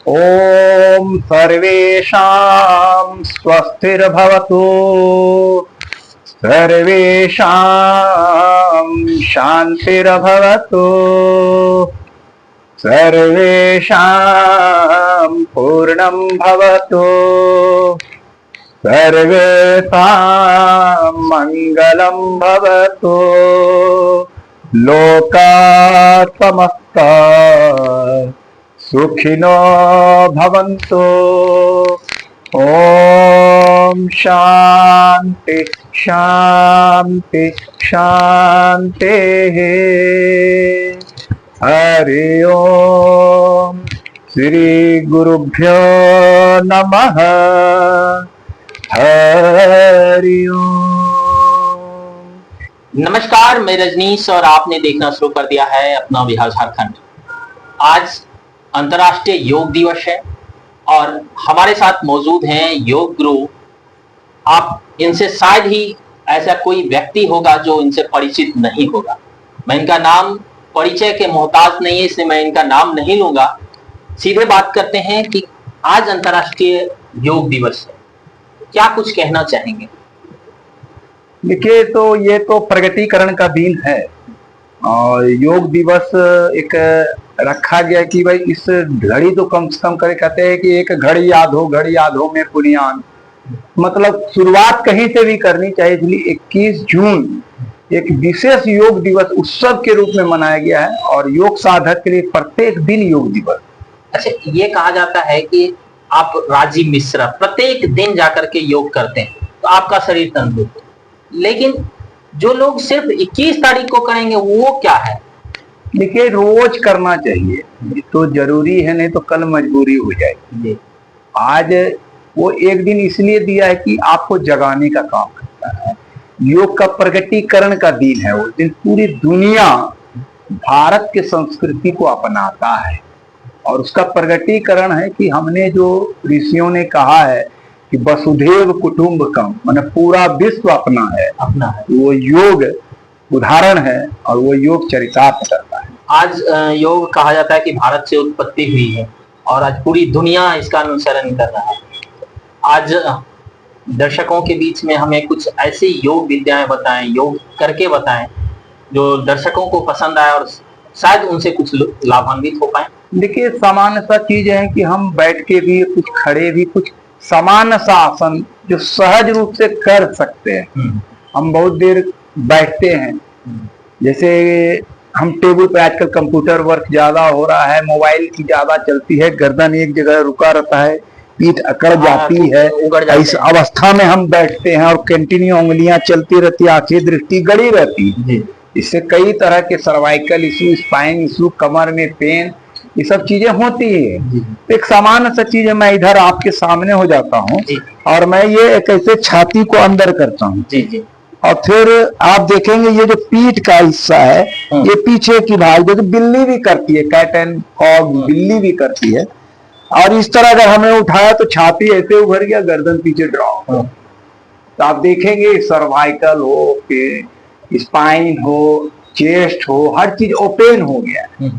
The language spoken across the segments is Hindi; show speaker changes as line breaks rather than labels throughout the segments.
ओम सर्वेषां स्वस्तिर्भवतु, सर्वेषां शांतिर्भवतु, सर्वेषां पूर्णं भवतु, सर्वेषां मंगलं भवतु, लोकाः समस्ताः सुखिनो भवन्तु। ओम शांति शांति शांति। हरि ओम। श्री गुरुभ्यो नमः। हरि ओम।
नमस्कार, मैं रजनीश और आपने देखना शुरू कर दिया है अपना बिहार झारखंड। आज अंतर्राष्ट्रीय योग दिवस है और हमारे साथ मौजूद हैं योग गुरु। आप इनसे शायद ही ऐसा कोई व्यक्ति होगा जो इनसे परिचित नहीं होगा। मैं इनका नाम परिचय के मोहताज नहीं है, इसलिए मैं इनका नाम नहीं लूंगा। सीधे बात करते हैं कि आज अंतर्राष्ट्रीय योग दिवस है, क्या कुछ कहना चाहेंगे?
देखिए, तो ये तो प्रगतिकरण का दिन है और योग दिवस एक रखा गया कि भाई इस घड़ी तो कम से कम करे, कहते हैं कि एक घड़ी याद हो में पुनियान। मतलब शुरुआत कहीं से भी करनी चाहिए। इसलिए 21 जून एक विशेष योग दिवस उत्सव के रूप में मनाया गया है और योग साधक के लिए प्रत्येक दिन योग दिवस।
अच्छा, ये कहा जाता है कि आप राजीव मिश्रा प्रत्येक दिन जाकर के योग करते हैं तो आपका शरीर तंदुरुस्त, लेकिन जो लोग सिर्फ 21 तारीख को करेंगे वो क्या है?
देखिए, रोज करना चाहिए तो जरूरी है, नहीं तो कल मजबूरी हो जाएगी। आज वो एक दिन इसलिए दिया है कि आपको जगाने का काम करता है। योग का प्रगटीकरण का दिन है। उस दिन पूरी दुनिया भारत के संस्कृति को अपनाता है और उसका प्रगटीकरण है कि हमने जो ऋषियों ने कहा है कि वसुधैव कुटुंबकम, माने पूरा विश्व अपना है। वो योग उदाहरण है और वो योग चरितार्थ करता है।
आज योग कहा जाता है कि भारत से उत्पत्ति हुई है और आज पूरी दुनिया इसका अनुसरण कर रहा है। आज दर्शकों के बीच में हमें कुछ ऐसी योग विद्याएं बताएं, योग करके बताएं जो दर्शकों को पसंद आए और शायद उनसे कुछ लाभान्वित हो पाए।
देखिए, सामान्य सा चीज है कि हम बैठ के भी, कुछ खड़े भी, कुछ सामान्य सा आसन जो सहज रूप से कर सकते हैं। हम बहुत देर बैठते हैं, जैसे हम टेबल पे, आजकल कंप्यूटर वर्क ज्यादा हो रहा है, मोबाइल की ज्यादा चलती है, गर्दन एक जगह रुका रहता है, पीठ अकड़ जाती है। इस अवस्था में हम बैठते हैं और कंटिन्यू उंगलियां चलती रहती है, आंखें दृष्टि गड़ी रहती है। इससे कई तरह के सर्वाइकल इशू, स्पाइन इशू, कमर में पेन, ये सब चीजें होती है। एक सामान्य सा चीज है, मैं इधर आपके सामने हो जाता हूँ और मैं ये कैसे छाती को अंदर करता हूँ और फिर आप देखेंगे ये जो पीठ का हिस्सा है ये पीछे की भाग, जो बिल्ली भी करती है, कैट एंड कॉग बिल्ली भी करती है। और इस तरह अगर हमें उठाया तो छाती ऐसे उभर गया, गर्दन पीछे ड्रॉप। तो आप देखेंगे सर्वाइकल हो, स्पाइन हो, चेस्ट हो, हर चीज ओपन हो गया।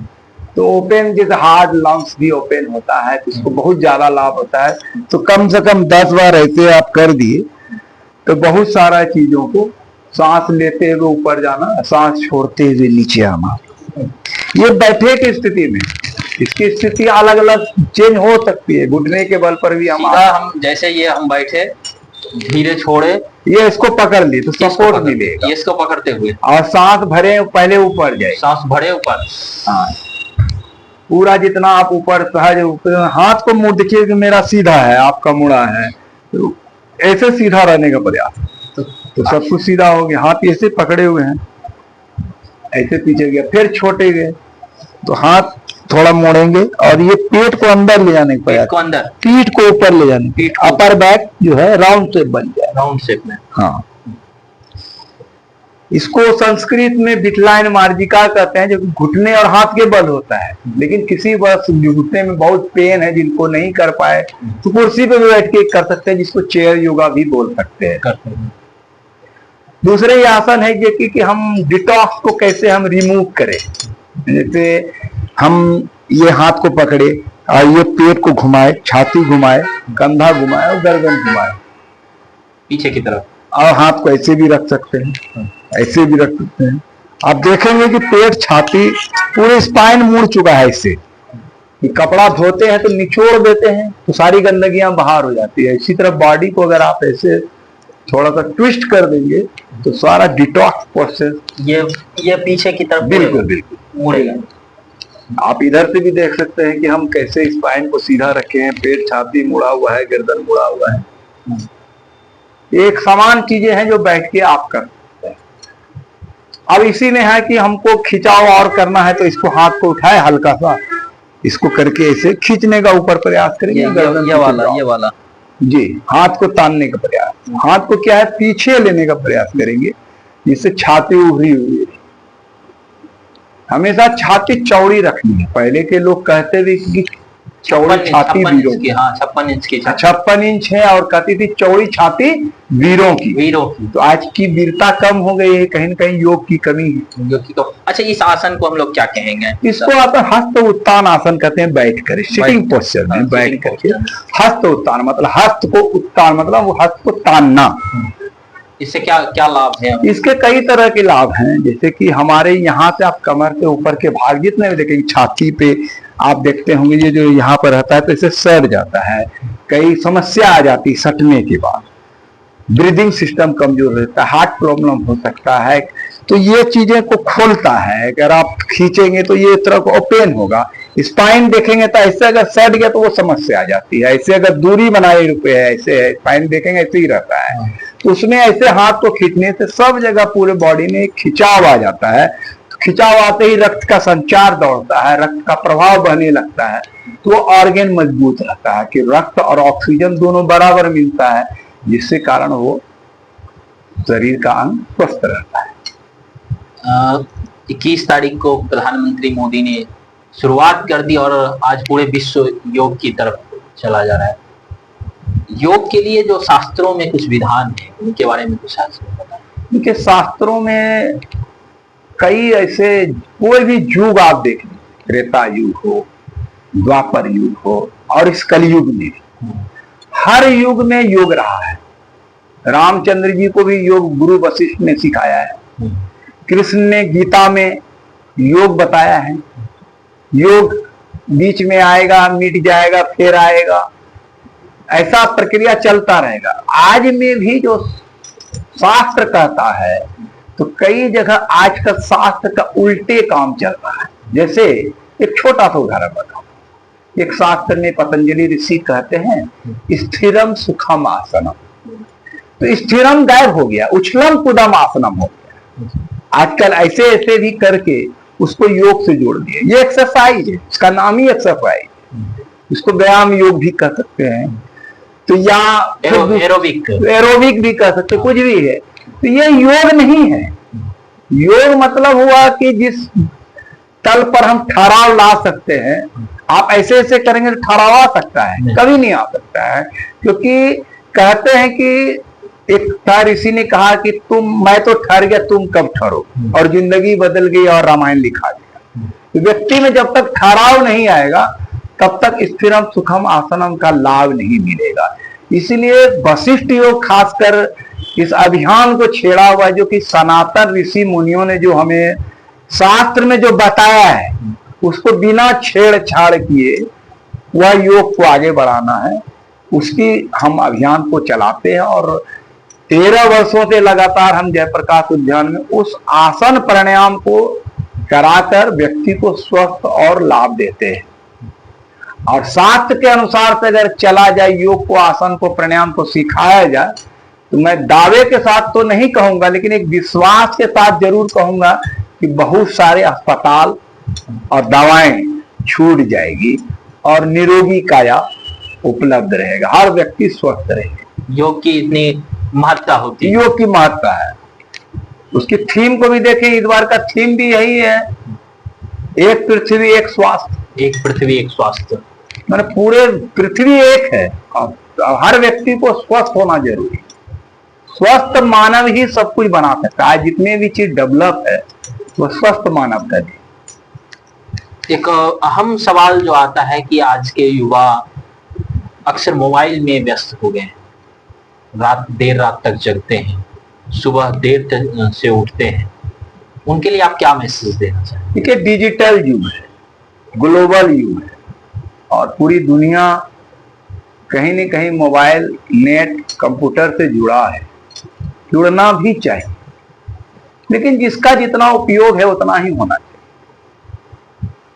तो ओपन जैसे हार्ट लंग्स भी ओपन होता है तो इसको बहुत ज्यादा लाभ होता है। तो कम से कम 10 बार ऐसे आप कर दिए तो बहुत सारा चीजों को, सांस लेते हुए ऊपर जाना, सांस छोड़ते हुए नीचे आना, ये बैठे की स्थिति में इसकी स्थिति अलग अलग चेंज हो सकती है। घुटने के बल पर भी
हम जैसे ये हम बैठे, धीरे छोड़े,
ये इसको पकड़ ली तो सपोर्ट मिलेगा,
इसको पकड़ते हुए,
और सांस भरे पहले ऊपर जाए,
सांस भरे ऊपर।
हाँ, पूरा जितना आप ऊपर सहज, हाथ को मुड़, देखिए कि मेरा सीधा है, आपका मुड़ा है, तो ऐसे सीधा रहने का प्रयास तो सब कुछ सीधा हो गया। हाथ ऐसे पकड़े हुए हैं, ऐसे पीछे गया, फिर छोटे गए तो हाथ थोड़ा मोड़ेंगे और ये पेट को अंदर ले जाने का प्रयास, पीठ को ऊपर ले जाने, अपर बैक जो है राउंड शेप बन जाए,
राउंड शेप में।
हाँ, इसको संस्कृत में विटलाइन मार्जिका कहते हैं, जो घुटने और हाथ के बल होता है। लेकिन किसी वर्ष घुटने में बहुत पेन है, जिनको नहीं कर पाए तो कुर्सी पे भी बैठ के कर सकते हैं, जिसको चेयर योगा भी बोल सकते हैं। दूसरे ये आसन है कि हम डिटॉक्स को कैसे हम रिमूव करें। जैसे हम ये हाथ को पकड़े, और ये पेट को घुमाए, छाती घुमाए, कंधा घुमाए और गर्दन घुमाए
पीछे की तरफ।
और हाथ को ऐसे भी रख सकते हैं, ऐसे भी रख सकते हैं। आप देखेंगे कि पेट, छाती, पूरे स्पाइन मुड़ चुका है इससे। कि कपड़ा धोते हैं तो निचोड़ देते हैं तो सारी गंदगियां बाहर हो जाती है। इसी तरह बॉडी को अगर आप ऐसे थोड़ा सा ट्विस्ट कर देंगे तो सारा डिटॉक्स प्रोसेस
ये पीछे की तरफ
बिल्कुल बिल्कुल
मुड़ेगा।
आप इधर से भी देख सकते हैं कि हम कैसे स्पाइन को सीधा रखे हैं, पेट, छाती मुड़ा हुआ है, गर्दन मुड़ा हुआ है। एक समान चीजें हैं जो बैठ के आप कर सकते हैं। अब इसी में है कि हमको खिंचाव और करना है तो इसको हाथ को उठाए, हल्का सा इसको करके ऐसे खींचने का ऊपर प्रयास करेंगे।
ये वाला
जी, हाथ को तानने का प्रयास, हाथ को क्या है पीछे लेने का प्रयास करेंगे जिससे छाती उभरी हुई है। हमेशा छाती चौड़ी रखनी है। पहले के लोग कहते थे कि चौड़ी छाती वीरों की।
56 इंच की
56 इंच है और कहती थी चौड़ी छाती वीरों की। तो आज की वीरता कम हो गई है, कहीं न कहीं योग की कमी है।
योग की तो अच्छा, इस आसन को हम लोग क्या कहेंगे?
इसको आप हस्त उत्तान आसन कहते हैं। बैठ कर सिटिंग पोस्चर में बैठ करके हस्त उत्तान मतलब हस्त को उत्तान मतलब वो हस्त को तानना।
इससे क्या क्या लाभ है?
इसके कई तरह के लाभ हैं। जैसे कि हमारे यहाँ से आप कमर के ऊपर के भाग जितने भी देखेंगे, छाती पे आप देखते होंगे ये जो यहाँ पर रहता है तो इसे सड़ जाता है, कई समस्या आ जाती है सटने के बाद, ब्रीदिंग सिस्टम कमजोर रहता है, हार्ट प्रॉब्लम हो सकता है। तो ये चीजें को खोलता है। अगर आप खींचेंगे तो ये तरह को ओपन होगा। स्पाइन देखेंगे तो ऐसे अगर सट गया तो वो समस्या आ जाती है। ऐसे अगर दूरी बनाए रुपए है, ऐसे है, स्पाइन देखेंगे ऐसे ही रहता है। तो उसमें ऐसे हाथ को खींचने से सब जगह पूरे बॉडी में खिंचाव आ जाता है। खिंचाव आते ही रक्त का संचार दौड़ता है, रक्त का प्रभाव बहने लगता है, तो ऑर्गन मजबूत रहता है कि रक्त और ऑक्सीजन दोनों बराबर मिलता है, जिससे कारण वो शरीर का अंग स्वस्थ रहता है।
21 तारीख को प्रधानमंत्री मोदी ने शुरुआत कर दी और आज पूरे विश्व योग की तरफ चला जा रहा है। योग के लिए जो शास्त्रों में कुछ विधान है उनके बारे में कुछ
देखिए, शास्त्रों में कई ऐसे, कोई भी युग आप देख लीजिए, त्रेता युग हो, द्वापर युग हो और इस कलयुग में, हर युग में योग रहा है। रामचंद्र जी को भी योग गुरु वशिष्ठ ने सिखाया है। कृष्ण ने गीता में योग बताया है। योग बीच में आएगा, मिट जाएगा, फिर आएगा, ऐसा प्रक्रिया चलता रहेगा। आज में भी जो शास्त्र कहता है तो कई जगह आज का शास्त्र का उल्टे काम चल रहा है। जैसे एक छोटा सा उदाहरण बताओ। एक शास्त्र में पतंजलि ऋषि कहते हैं स्थिरम सुखम आसनम, तो स्थिरम गायब हो गया, उछलम कुदम आसनम हो गया। आजकल ऐसे ऐसे भी करके उसको योग से जोड़ दिया। ये एक्सरसाइज है, इसका नाम ही एक्सरसाइज, इसको व्यायाम योग भी कह सकते हैं, तो या एरोबिक भी कह सकते, कुछ भी है। तो ये योग नहीं है। योग मतलब हुआ कि जिस तल पर हम ठहराव ला सकते हैं, आप ऐसे ऐसे करेंगे तो ठहराव आ सकता है, कभी नहीं आ सकता है। क्योंकि कहते हैं कि एक था ऋषि ने कहा कि मैं तो ठहर गया, तुम कब ठहरो, और जिंदगी बदल गई और रामायण लिखा गया। तो व्यक्ति में जब तक ठहराव नहीं आएगा तब तक स्थिरम सुखम आसनम का लाभ नहीं मिलेगा। इसीलिए वशिष्ठ योग खासकर इस अभियान को छेड़ा हुआ है, जो कि सनातन ऋषि मुनियों ने जो हमें शास्त्र में जो बताया है उसको बिना छेड़छाड़ किए वह योग को आगे बढ़ाना है। उसकी हम अभियान को चलाते हैं और 13 वर्षों से लगातार हम जयप्रकाश उद्यान में उस आसन प्राणायाम को कराकर व्यक्ति को स्वस्थ और लाभ देते हैं। और शास्त्र के अनुसार से अगर चला जाए, योग को, आसन को, प्राणायाम को सिखाया जाए, तो मैं दावे के साथ तो नहीं कहूंगा, लेकिन एक विश्वास के साथ जरूर कहूंगा कि बहुत सारे अस्पताल और दवाएं छूट जाएगी और निरोगी काया उपलब्ध रहेगा, हर व्यक्ति स्वस्थ रहेगा।
योग की इतनी महत्ता होती है,
योग की महत्ता है। उसकी थीम को भी देखें, इस बार का थीम भी यही है, एक पृथ्वी एक स्वास्थ्य।
एक पृथ्वी एक स्वास्थ्य,
मैंने पूरे पृथ्वी एक है और हर व्यक्ति को स्वस्थ होना जरूरी है। स्वस्थ मानव ही सब कुछ बना सकता है। जितने भी चीज डेवलप है वो स्वस्थ मानव का
एक अहम सवाल जो आता है कि आज के युवा अक्सर मोबाइल में व्यस्त हो गए हैं, देर रात तक जगते हैं, सुबह देर तक से उठते हैं, उनके लिए आप क्या मैसेज देना चाहेंगे?
देखिए, डिजिटल युग है, ग्लोबल युग है और पूरी दुनिया कहीं न कहीं मोबाइल, नेट, कंप्यूटर से जुड़ा है, जुड़ना भी चाहिए, लेकिन जिसका जितना उपयोग है उतना ही होना चाहिए।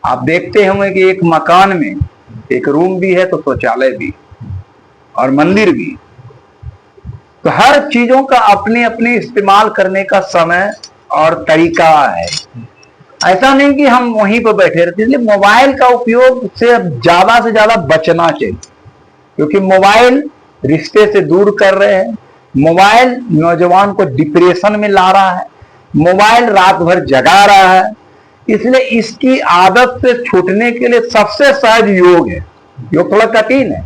आप देखते होंगे कि एक मकान में एक रूम भी है तो शौचालय भी और मंदिर भी, तो हर चीजों का अपने अपने इस्तेमाल करने का समय और तरीका है। ऐसा नहीं कि हम वहीं पर बैठे रहते, इसलिए मोबाइल का उपयोग से ज्यादा बचना चाहिए, क्योंकि मोबाइल रिश्ते से दूर कर रहे हैं, मोबाइल नौजवान को डिप्रेशन में ला रहा है, मोबाइल रात भर जगा रहा है। इसलिए इसकी आदत से छूटने के लिए सबसे सहज योग है। योग थोड़ा कठिन है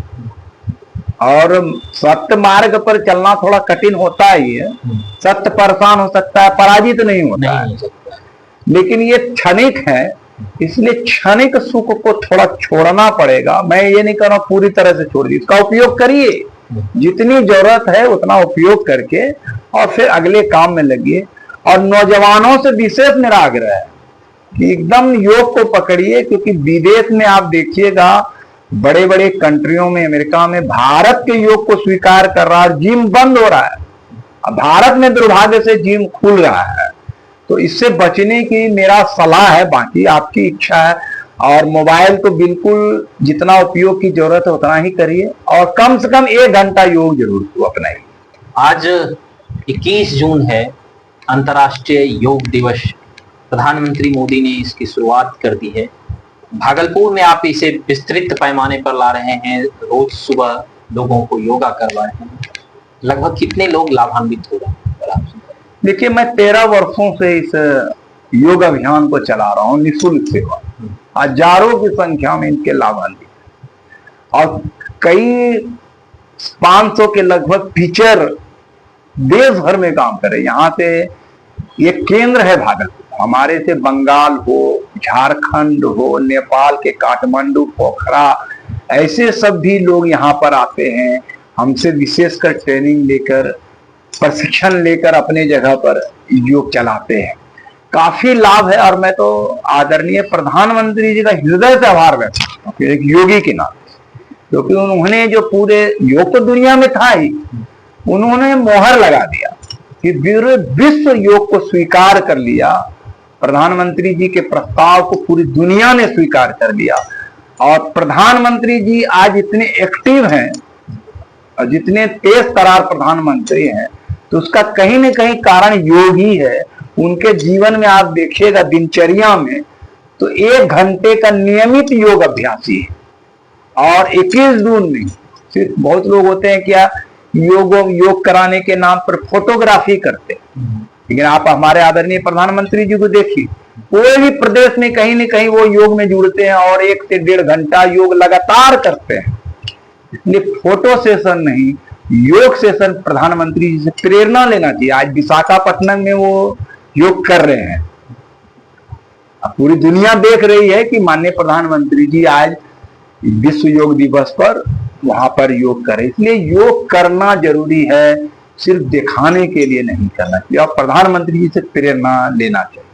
और सत्य मार्ग पर चलना थोड़ा कठिन होता ही है। सत्य परेशान हो सकता है, पराजित नहीं होता है, लेकिन ये क्षणिक है, इसलिए क्षणिक सुख को थोड़ा छोड़ना पड़ेगा। मैं ये नहीं कर रहा पूरी तरह से छोड़ दीजिए, इसका उपयोग करिए, जितनी जरूरत है उतना उपयोग करके और फिर अगले काम में लगिए। और नौजवानों से विशेष मेरा आग्रह है कि एकदम योग को पकड़िए, क्योंकि विदेश में आप देखिएगा, बड़े बड़े कंट्रियों में, अमेरिका में भारत के योग को स्वीकार कर रहा है, जिम बंद हो रहा है। अब भारत में दुर्भाग्य से जिम खुल रहा है, तो इससे बचने की मेरा सलाह है, बाकी आपकी इच्छा है। और मोबाइल तो बिल्कुल जितना उपयोग की जरूरत है उतना ही करिए और कम से कम 1 घंटा योग जरूर अपनाइए।
आज 21 जून है, अंतर्राष्ट्रीय योग दिवस। प्रधानमंत्री मोदी ने इसकी शुरुआत कर दी है। भागलपुर में आप इसे विस्तृत पैमाने पर ला रहे हैं, रोज सुबह लोगों को योगा करवा रहे हैं। लगभग कितने लोग लाभान्वित हो रहे हैं?
देखिए, मैं 13 वर्षों से इस योग अभियान को चला रहा हूँ, निःशुल्क सेवा। हजारों की संख्या में इनके लाभान्वित और कई 500 के लगभग टीचर देश भर में काम करे। यहाँ से ये केंद्र है भागलपुर, हमारे से बंगाल हो, झारखंड हो, नेपाल के काठमांडू, पोखरा, ऐसे सब भी लोग यहाँ पर आते हैं, हमसे विशेषकर ट्रेनिंग लेकर, प्रशिक्षण लेकर अपने जगह पर योग चलाते हैं। काफी लाभ है और मैं तो आदरणीय प्रधानमंत्री जी का हृदय से आभार व्यक्त करता हूँ एक योगी के नाते, क्योंकि उन्होंने जो पूरे योग तो दुनिया में था ही, उन्होंने मोहर लगा दिया कि विश्व योग को स्वीकार कर लिया। प्रधानमंत्री जी के प्रस्ताव को पूरी दुनिया ने स्वीकार कर लिया और प्रधानमंत्री जी आज इतने एक्टिव हैं और जितने तेज तरार प्रधानमंत्री हैं, तो उसका कहीं न कहीं कारण योग ही है। उनके जीवन में आप देखिएगा, दिनचर्या में तो 1 घंटे का नियमित योग अभ्यासी है। और 21 जून में सिर्फ बहुत लोग होते हैं क्या योग कराने के नाम पर फोटोग्राफी करते हैं, लेकिन आप हमारे आदरणीय प्रधानमंत्री जी को देखिए, कोई भी प्रदेश में कहीं न कहीं वो योग में जुड़ते हैं और 1 से 1.5 घंटा योग लगातार करते हैं। इसलिए फोटो सेशन नहीं, योग सेशन प्रधानमंत्री जी से प्रेरणा लेना चाहिए। आज विशाखापट्टनम में वो योग कर रहे हैं, अब पूरी दुनिया देख रही है कि माननीय प्रधानमंत्री जी आज विश्व योग दिवस पर वहां पर योग करें। इसलिए योग करना जरूरी है, सिर्फ दिखाने के लिए नहीं करना चाहिए और प्रधानमंत्री जी से प्रेरणा लेना चाहिए।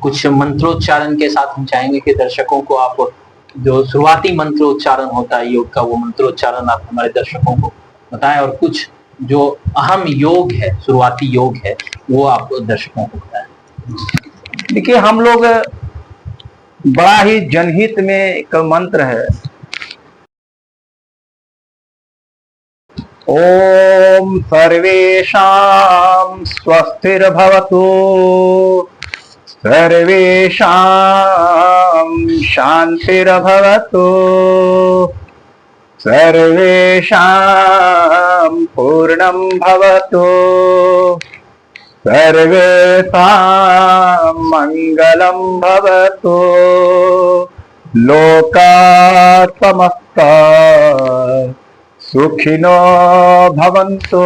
कुछ मंत्रोच्चारण के साथ हम चाहेंगे कि दर्शकों को आप जो शुरुआती मंत्रोच्चारण होता है योग का, वो मंत्रोच्चारण आप हमारे दर्शकों को बताएं और कुछ जो अहम योग है, शुरुआती योग है, वो आप दर्शकों को बताएं।
देखिए, हम लोग बड़ा ही जनहित में एक मंत्र है, ओम सर्वेषां स्वस्तिर्भवतु, सर्वेषां शांतिर्भवतु, सर्वेषां पूर्णं भवतु, सर्वेषां मंगलं भवतु, लोकाः समस्ताः सुखिनो भवन्तु।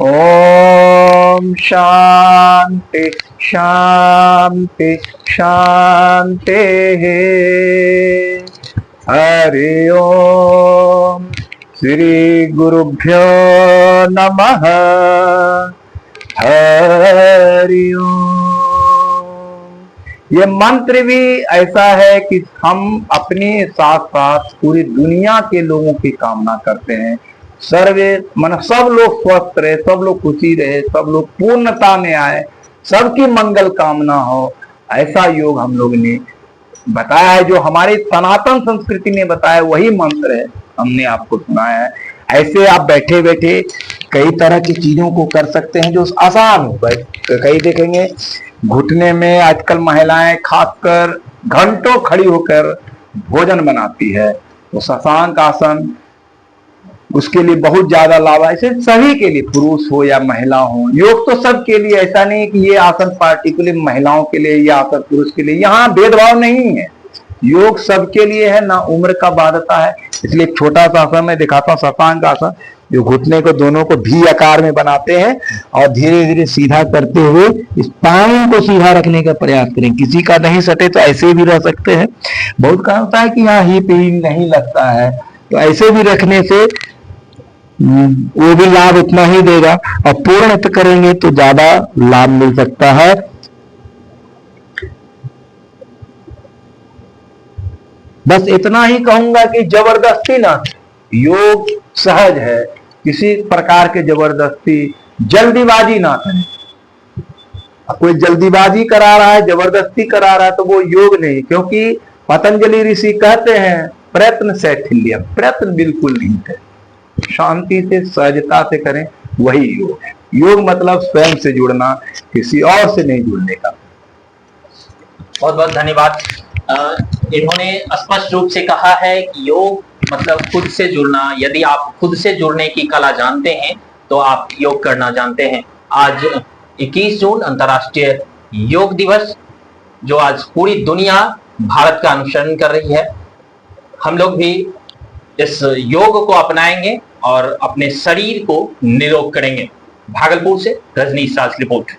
ओम शांति शांति शांति। हरि ओम। श्री गुरुभ्यो नमः। हरि ओम। ये मंत्र भी ऐसा है कि हम अपने साथ साथ पूरी दुनिया के लोगों की कामना करते हैं। सर्वे मन सब लोग स्वस्थ रहे, सब लोग खुशी रहे, सब लोग पूर्णता में आए, सबकी मंगल कामना हो, ऐसा योग हम लोग ने बताया है। जो हमारी सनातन संस्कृति ने बताया वही मंत्र है, हमने आपको सुनाया है। ऐसे आप बैठे बैठे कई तरह की चीजों को कर सकते हैं जो आसान हो। कई देखेंगे घुटने में आजकल महिलाएं खासकर घंटों खड़ी होकर भोजन बनाती है, तो शशांक आसन उसके लिए बहुत ज्यादा लाभ है। ऐसे सभी के लिए, पुरुष हो या महिला हो, योग तो सबके लिए, ऐसा नहीं कि ये आसन पार्टिकुलर महिलाओं के लिए या आसन पुरुष के लिए, यहाँ भेदभाव नहीं है। योग सबके लिए है, ना उम्र का बाध्यता है। इसलिए एक छोटा सा आसन मैं दिखाता हूँ, शशांक आसन, जो घुटने को दोनों को भी आकार में बनाते हैं और धीरे धीरे सीधा करते हुए स्पाइन को सीधा रखने का प्रयास करें। किसी का नहीं सटे तो ऐसे भी रह सकते हैं। बहुत कहा होता है कि यहाँ हिप नहीं लगता है, तो ऐसे भी रखने से वो भी लाभ उतना ही देगा, और पूर्ण करेंगे तो ज्यादा लाभ मिल सकता है। बस इतना ही कहूंगा कि जबरदस्ती ना, योग सहज है, किसी प्रकार के जबरदस्ती जल्दीबाजी ना करें। कोई जल्दीबाजी करा रहा है, जबरदस्ती करा रहा है, तो वो योग नहीं। क्योंकि पतंजलि ऋषि कहते हैं प्रयत्न शैथिल्य, प्रयत्न बिल्कुल नहीं है, शांति से सहजता से करें, वही योग है। योग मतलब स्वयं से जुड़ना, किसी और से नहीं जुड़ने का।
बहुत बहुत धन्यवाद। इन्होंने स्पष्ट रूप से कहा है कि योग मतलब खुद से जुड़ना। यदि आप खुद से जुड़ने की कला जानते हैं तो आप योग करना जानते हैं। आज 21 जून अंतर्राष्ट्रीय योग दिवस, जो आज पूरी दुनिया भारत का अनुसरण कर रही है। हम लोग भी इस योग को अपनाएंगे और अपने शरीर को निरोग करेंगे। भागलपुर से रजनीश राज रिपोर्ट।